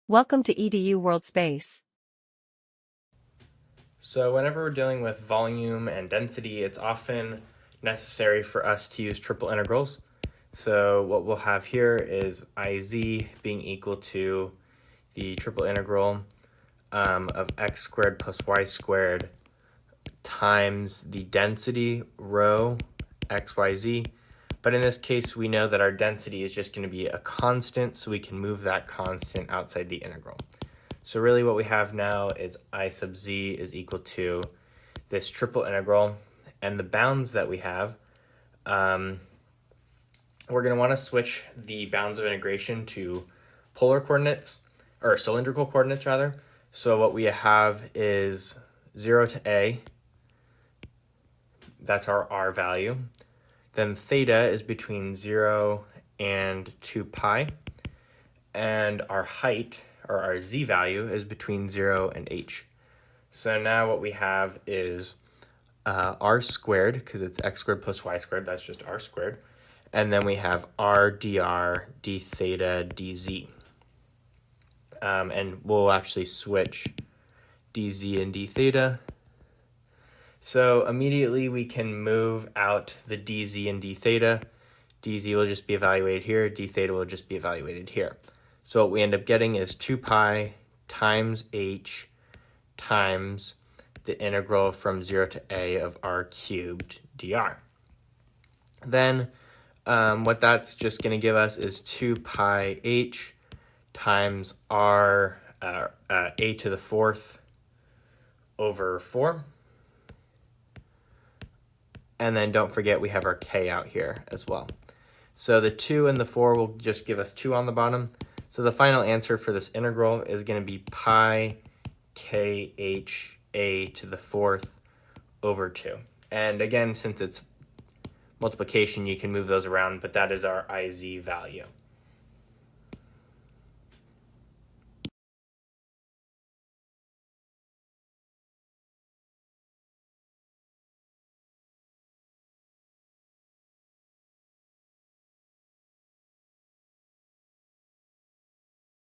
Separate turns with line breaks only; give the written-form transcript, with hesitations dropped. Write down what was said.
Welcome to EDU World Space.
So whenever we're dealing with volume and density, it's often necessary for us to use triple integrals. So what we'll have here is Iz being equal to the triple integral of x squared plus y squared times the density rho xyz. But in this case, we know that our density is just going to be a constant, so we can move that constant outside the integral. So really what we have now is I sub z is equal to this triple integral, and the bounds that we have, we're going to want to switch the bounds of integration to polar coordinates, or cylindrical coordinates rather. So what we have is 0 to a, that's our r value. Then theta is between 0 and 2 pi, and our height, or our z value, is between 0 and h. So now what we have is r squared, because it's x squared plus y squared, that's just r squared. And then we have r dr d theta dz. And we'll actually switch dz and d theta. So immediately we can move out the dz and d theta. dz will just be evaluated here, d theta will just be evaluated here. So what we end up getting is 2 pi times h times the integral from 0 to a of r cubed dr. Then what that's just going to give us is 2 pi h times r a to the fourth over 4. And then don't forget we have our k out here as well. So the 2 and the 4 will just give us 2 on the bottom. So the final answer for this integral is going to be pi kh a to the fourth over 2. And again, since it's multiplication, you can move those around, but that is our Iz value.